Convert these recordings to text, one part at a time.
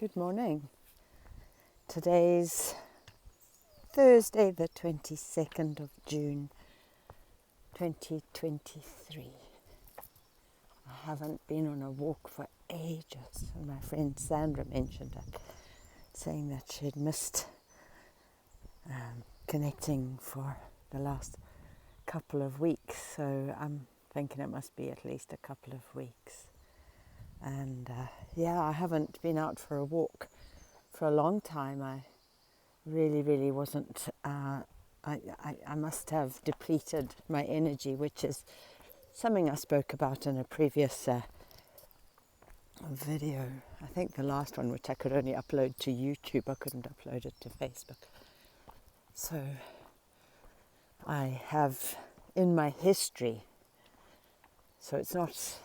Good morning. Today's Thursday, the 22nd of June, 2023. I haven't been on a walk for ages, and my friend Sandra mentioned it, saying that she'd missed connecting for the last couple of weeks, so I'm thinking it must be at least a couple of weeks. And I haven't been out for a walk for a long time. I really wasn't, I must have depleted my energy, which is something I spoke about in a previous video. I think the last one, which I could only upload to YouTube, I couldn't upload it to Facebook. So I have in my history, so it's not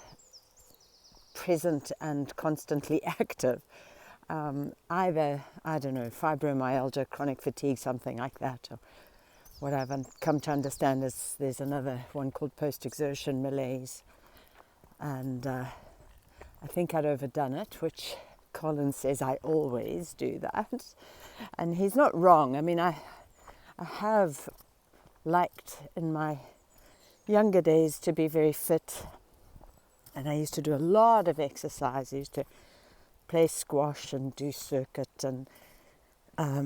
present and constantly active, either, I don't know, fibromyalgia, chronic fatigue, something like that, or what I've come to understand is there's another one called post-exertion malaise, and I think I'd overdone it, which Colin says I always do that, and he's not wrong. I mean, I have liked in my younger days to be very fit, and I used to do a lot of exercise. I used to play squash and do circuit and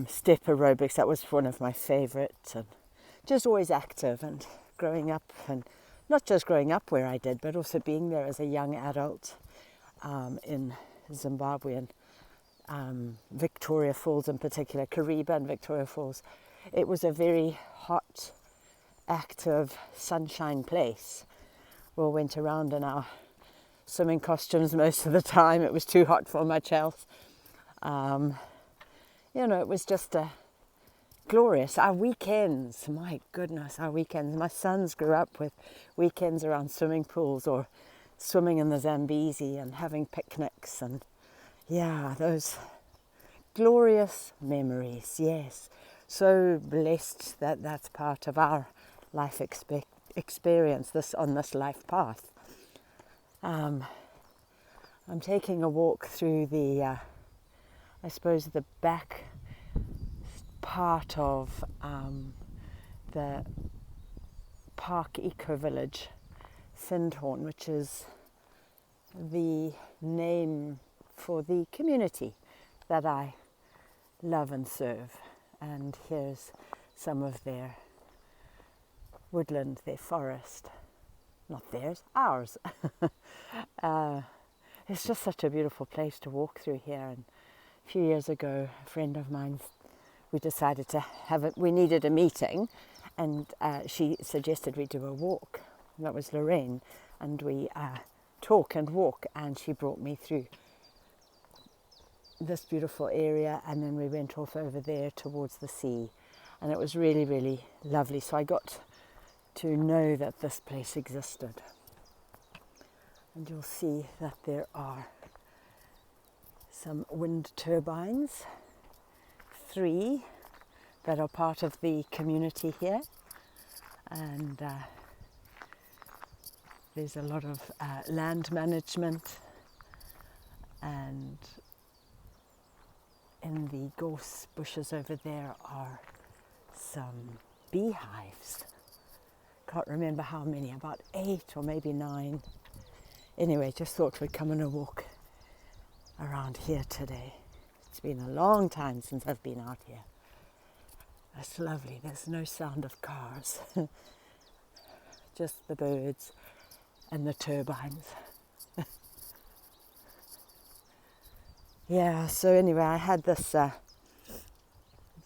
step aerobics. That was one of my favourites, and just always active. And growing up, and not just growing up where I did, but also being there as a young adult in Zimbabwe and Victoria Falls in particular, Kariba and Victoria Falls. It was a very hot, active, sunshine place. We all went around in our swimming costumes most of the time. It was too hot for much else. It was just glorious. Our weekends, my goodness, our weekends. My sons grew up with weekends around swimming pools or swimming in the Zambezi and having picnics, and those glorious memories. Yes, so blessed that that's part of our life experience on this life path. I'm taking a walk through the back part of the Park Eco Village, Findhorn, which is the name for the community that I love and serve. And here's some of their woodland, their forest. Not theirs, ours. It's just such a beautiful place to walk through here. And a few years ago, a friend of mine, we decided to we needed a meeting, and she suggested we do a walk. That was Lorraine, and we talk and walk, and she brought me through this beautiful area, and then we went off over there towards the sea, and it was really lovely. So I got to know that this place existed. And you'll see that there are some wind turbines, 3 that are part of the community here. And there's a lot of land management, and in the gorse bushes over there are some beehives. Can't remember how many, about 8 or maybe 9. Anyway, just thought we'd come on a walk around here today. It's been a long time since I've been out here. It's lovely. There's no sound of cars. Just the birds and the turbines. So anyway, I had this, I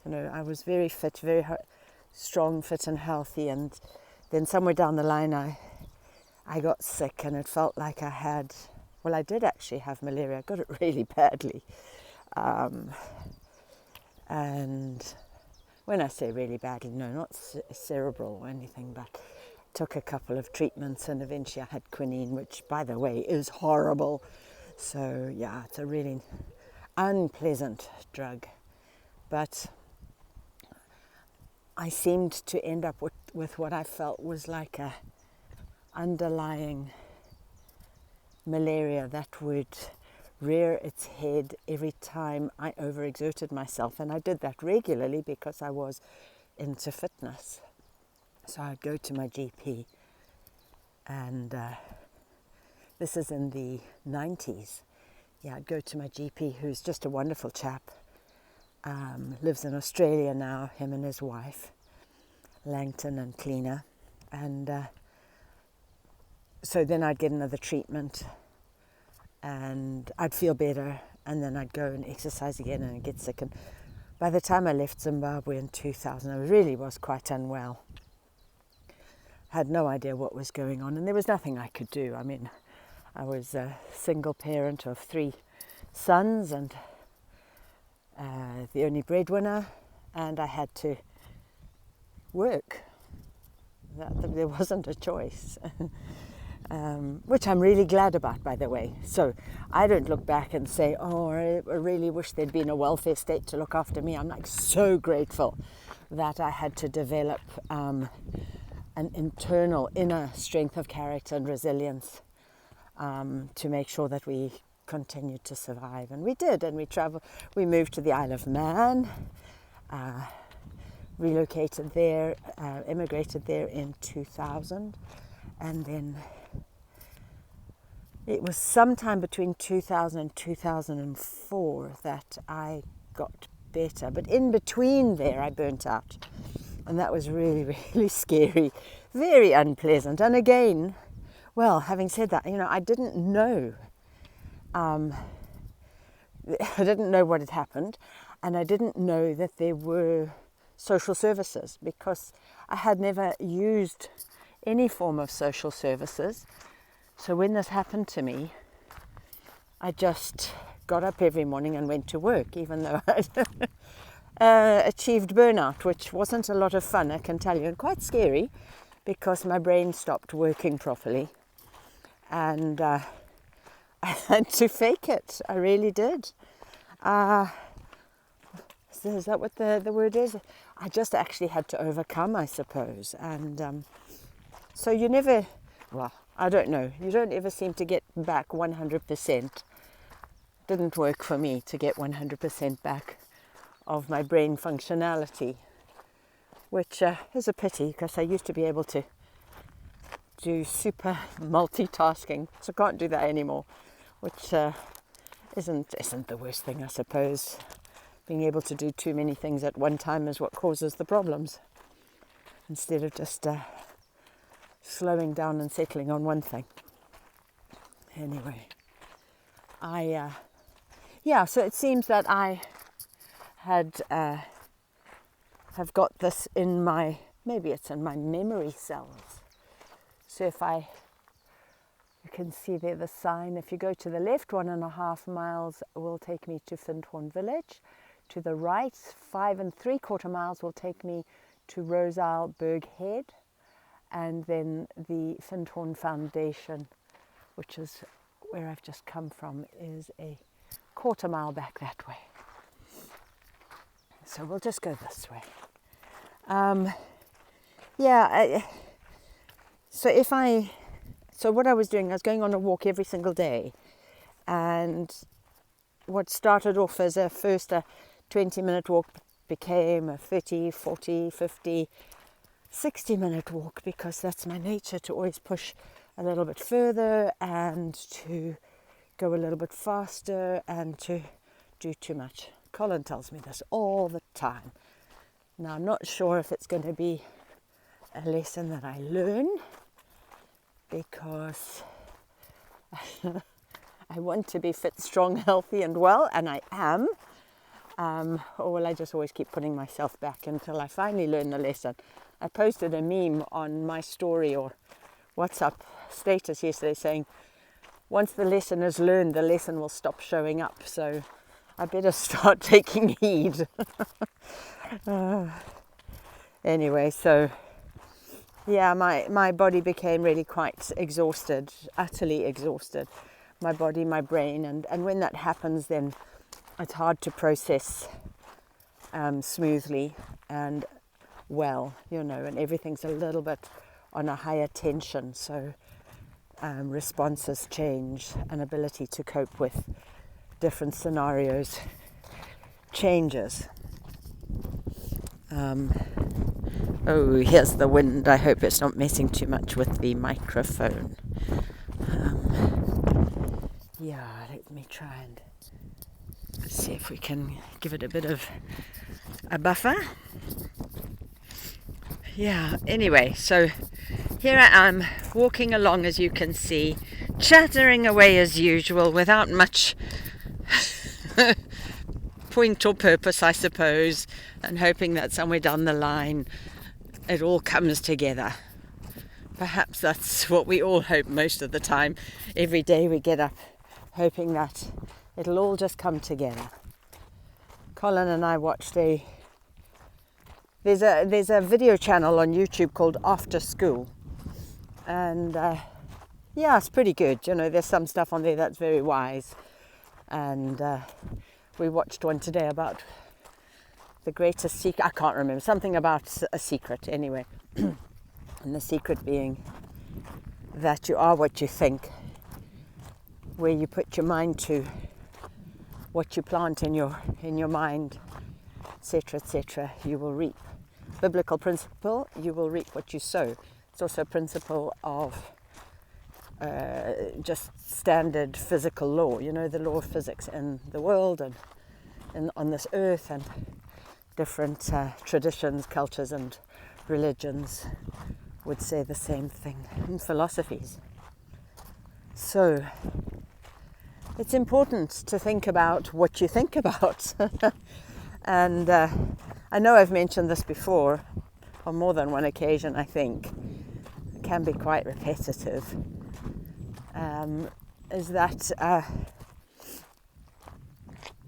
was very fit, very strong, fit and healthy, and then somewhere down the line I got sick, and it felt like I did actually have malaria. I got it really badly. And when I say really badly, no, not cerebral or anything, but took a couple of treatments, and eventually I had quinine, which, by the way, is horrible. So, it's a really unpleasant drug. But I seemed to end up with what I felt was like a underlying malaria that would rear its head every time I overexerted myself. And I did that regularly because I was into fitness. So I'd go to my GP, and this is in the 90s. Yeah, I'd go to my GP, who's just a wonderful chap. Lives in Australia now, him and his wife, Langton and Cleaner. And so then I'd get another treatment and I'd feel better, and then I'd go and exercise again and I'd get sick. And by the time I left Zimbabwe in 2000, I really was quite unwell. Had no idea what was going on, and there was nothing I could do. I mean, I was a single parent of 3 sons and the only breadwinner, and I had to work. There wasn't a choice, which I'm really glad about, by the way. So I don't look back and say, oh, I really wish there'd been a welfare state to look after me. I'm like so grateful that I had to develop an internal inner strength of character and resilience to make sure that we continued to survive. And we did, and we moved to the Isle of Man, relocated there, immigrated there in 2000, and then it was sometime between 2000 and 2004 that I got better. But in between there, I burnt out. And that was really, really scary, very unpleasant. And again, well, having said that, I didn't know. I didn't know what had happened. And I didn't know that there were social services, because I had never used any form of social services. So when this happened to me, I just got up every morning and went to work, even though I'd achieved burnout, which wasn't a lot of fun, I can tell you, and quite scary, because my brain stopped working properly. And I had to fake it. I really did. Is that what the word is? I just actually had to overcome, I suppose. And so you never, well, I don't know, you don't ever seem to get back 100%. Didn't work for me to get 100% back of my brain functionality, which is a pity, because I used to be able to do super multitasking. So I can't do that anymore, which isn't the worst thing, I suppose. Being able to do too many things at one time is what causes the problems, instead of just slowing down and settling on one thing. Anyway, so it seems that I have got this in maybe it's in my memory cells. So if you can see there the sign, if you go to the left, 1.5 miles will take me to Findhorn village. To the right, 5 3/4 miles will take me to Rosal Berg Head. And then the Findhorn Foundation, which is where I've just come from, is a 1/4 mile back that way. So we'll just go this way. So what I was doing, I was going on a walk every single day. And what started off as a 20-minute walk became a 30, 40, 50, 60-minute walk, because that's my nature, to always push a little bit further and to go a little bit faster and to do too much. Colin tells me this all the time. Now, I'm not sure if it's going to be a lesson that I learn, because I want to be fit, strong, healthy and well, and I am. Or will I just always keep putting myself back until I finally learn the lesson? I posted a meme on my story or WhatsApp status yesterday saying, once the lesson is learned, the lesson will stop showing up. So I better start taking heed. Anyway, so yeah, my body became really quite exhausted, utterly exhausted. My body, my brain, and when that happens, then it's hard to process smoothly and well, and everything's a little bit on a higher tension, so responses change and ability to cope with different scenarios changes. Oh, here's the wind. I hope it's not messing too much with the microphone. Let me try and see if we can give it a bit of a buffer. Anyway, so here I am walking along, as you can see, chattering away as usual without much point or purpose, I suppose, and hoping that somewhere down the line it all comes together. Perhaps that's what we all hope most of the time. Every day we get up hoping that it'll all just come together. Colin and I watched there's a video channel on YouTube called After School, and it's pretty good. There's some stuff on there that's very wise, and we watched one today about the greatest secret. I can't remember, something about a secret anyway. And the secret being that you are what you think. Where you put your mind to, what you plant in your mind, etc., etc., you will reap. Biblical principle, you will reap what you sow. It's also a principle of just standard physical law, the law of physics in the world and on this earth, and different traditions, cultures and religions would say the same thing, and philosophies. So it's important to think about what you think about. And I know I've mentioned this before on more than one occasion, I think. It can be quite repetitive. Is that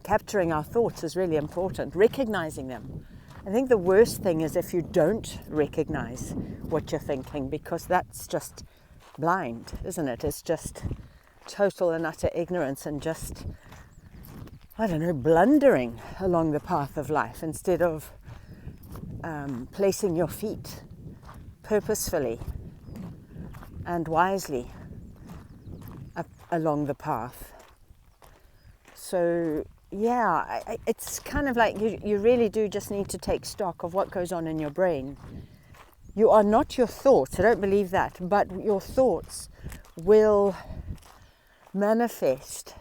capturing our thoughts is really important, recognizing them. I think the worst thing is if you don't recognize what you're thinking, because that's just blind, isn't it? It's just total and utter ignorance and just, blundering along the path of life instead of placing your feet purposefully and wisely along the path. So it's kind of like you really do just need to take stock of what goes on in your brain. You are not your thoughts, I don't believe that, but your thoughts will manifest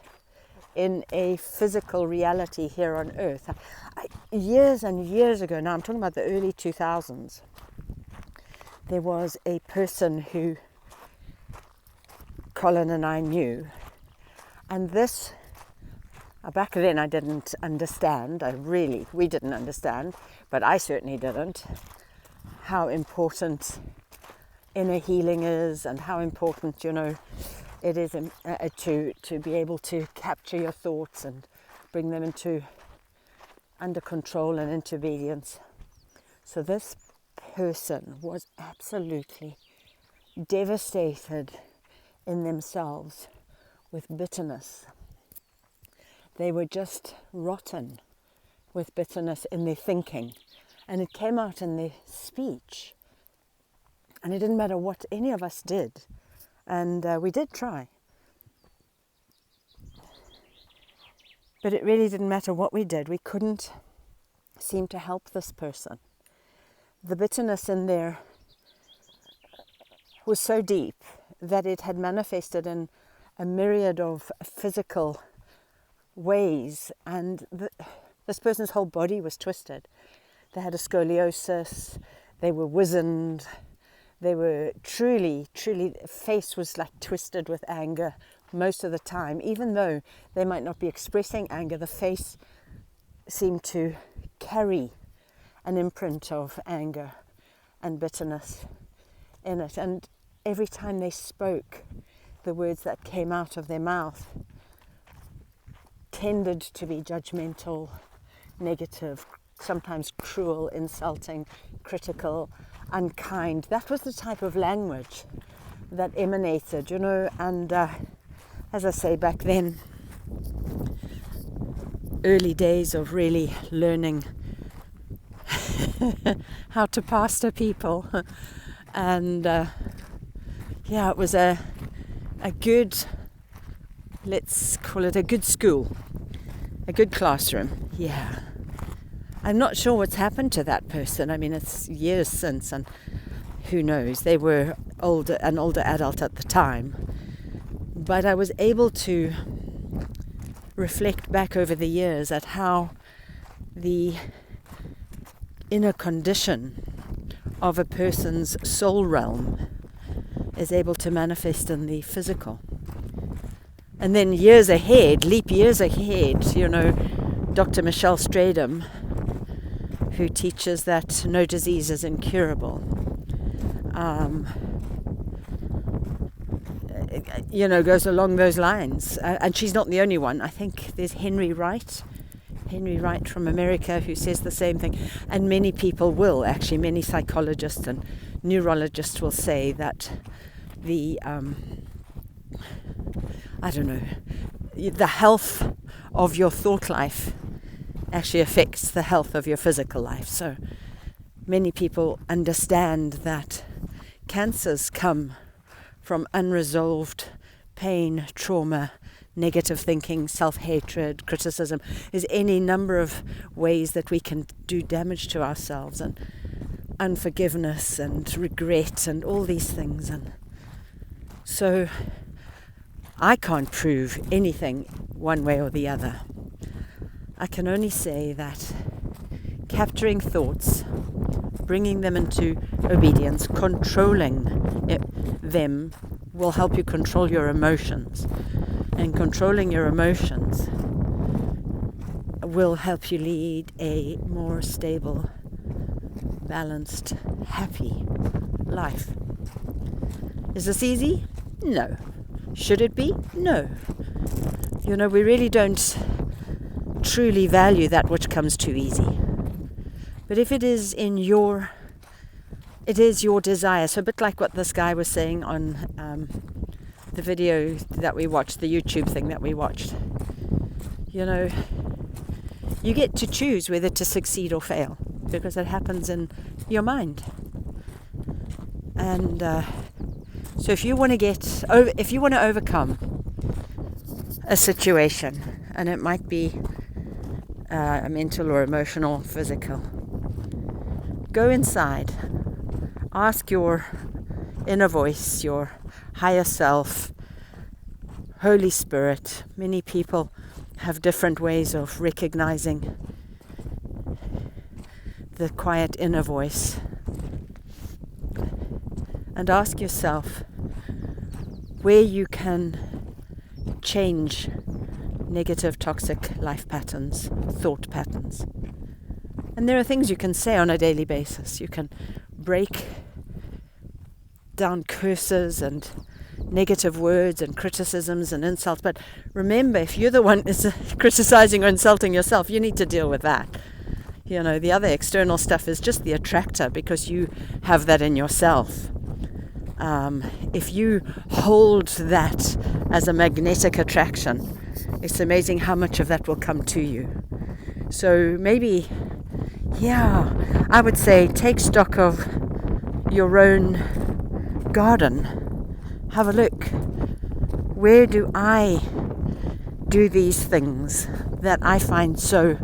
in a physical reality here on earth. Years and years ago, now I'm talking about the early 2000s, there was a person who Colin and I knew, and this, back then I didn't understand, we didn't understand, but I certainly didn't, how important inner healing is and how important, it is to be able to capture your thoughts and bring them under control and into obedience. So this person was absolutely devastated in themselves with bitterness. They were just rotten with bitterness in their thinking, and it came out in their speech. And it didn't matter what any of us did, and we did try. But it really didn't matter what we did. We couldn't seem to help this person. The bitterness in there was so deep that it had manifested in a myriad of physical ways, and this person's whole body was twisted. They had a scoliosis, they were wizened, they were truly, face was like twisted with anger most of the time. Even though they might not be expressing anger, the face seemed to carry an imprint of anger and bitterness in it. And every time they spoke, the words that came out of their mouth tended to be judgmental, negative, sometimes cruel, insulting, critical, unkind. That was the type of language that emanated, and as I say, back then, early days of really learning how to pastor people, and it was a good, let's call it a good school A good classroom, yeah. I'm not sure what's happened to that person. I mean, it's years since, and who knows? They were an older adult at the time. But I was able to reflect back over the years at how the inner condition of a person's soul realm is able to manifest in the physical. And then leap years ahead, Dr. Michelle Stradom, who teaches that no disease is incurable, goes along those lines. And she's not the only one. I think there's Henry Wright from America, who says the same thing. And many people will, actually, many psychologists and neurologists will say that the health of your thought life actually affects the health of your physical life. So many people understand that cancers come from unresolved pain, trauma, negative thinking, self-hatred, criticism. There's any number of ways that we can do damage to ourselves, and unforgiveness and regret and all these things. And so I can't prove anything one way or the other. I can only say that capturing thoughts, bringing them into obedience, controlling them will help you control your emotions. And controlling your emotions will help you lead a more stable, balanced, happy life. Is this easy? No. Should it be? No. We really don't truly value that which comes too easy. But if it is your desire. So a bit like what this guy was saying on the video that we watched, the YouTube thing that we watched. You get to choose whether to succeed or fail, because it happens in your mind. And so if you want to overcome a situation, and it might be a mental or emotional, physical, go inside, ask your inner voice, your higher self, Holy Spirit. Many people have different ways of recognizing the quiet inner voice. And ask yourself where you can change negative, toxic life patterns, thought patterns. And there are things you can say on a daily basis. You can break down curses and negative words and criticisms and insults. But remember, if you're the one is criticizing or insulting yourself, you need to deal with that. The other external stuff is just the attractor, because you have that in yourself. If you hold that as a magnetic attraction, it's amazing how much of that will come to you. So maybe, I would say take stock of your own garden. Have a look. Where do I do these things that I find so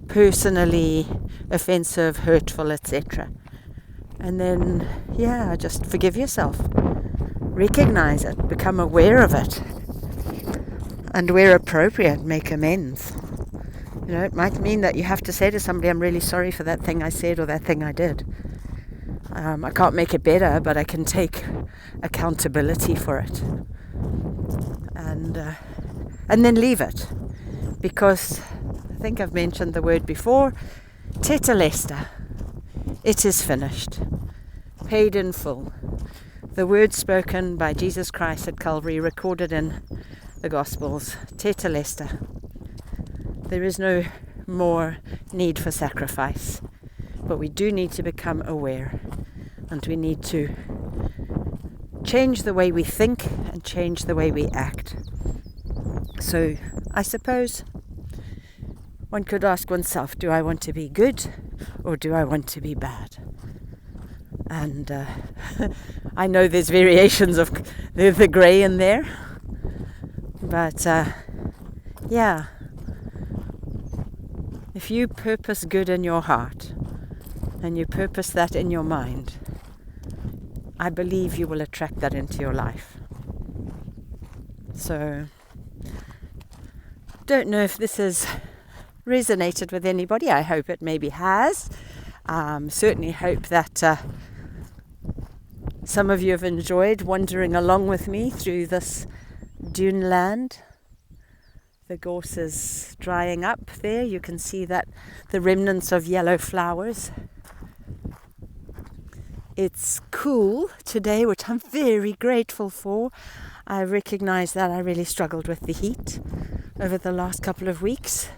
personally offensive, hurtful, etc.? And then, just forgive yourself. Recognize it. Become aware of it. And where appropriate, make amends. It might mean that you have to say to somebody, I'm really sorry for that thing I said or that thing I did. I can't make it better, but I can take accountability for it. And then leave it. Because I think I've mentioned the word before, tetelestai. It is finished. Paid in full. The word spoken by Jesus Christ at Calvary, recorded in the Gospels, tetelestai. There is no more need for sacrifice. But we do need to become aware. And we need to change the way we think and change the way we act. So I suppose one could ask oneself, do I want to be good or do I want to be bad? And I know there's variations of the grey in there. But yeah, if you purpose good in your heart and you purpose that in your mind, I believe you will attract that into your life. So, don't know if this has resonated with anybody. I hope it maybe has. Certainly hope that some of you have enjoyed wandering along with me through this dune land. The gorse is drying up there. You can see that the remnants of yellow flowers. It's cool today, which I'm very grateful for. I recognize that I really struggled with the heat over the last couple of weeks.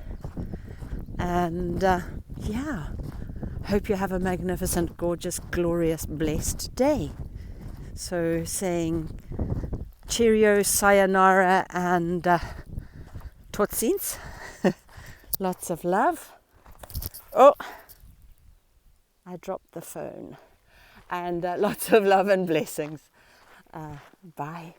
And hope you have a magnificent, gorgeous, glorious, blessed day. So saying cheerio, sayonara, and totsiens. Lots of love. Oh, I dropped the phone. And lots of love and blessings. Bye.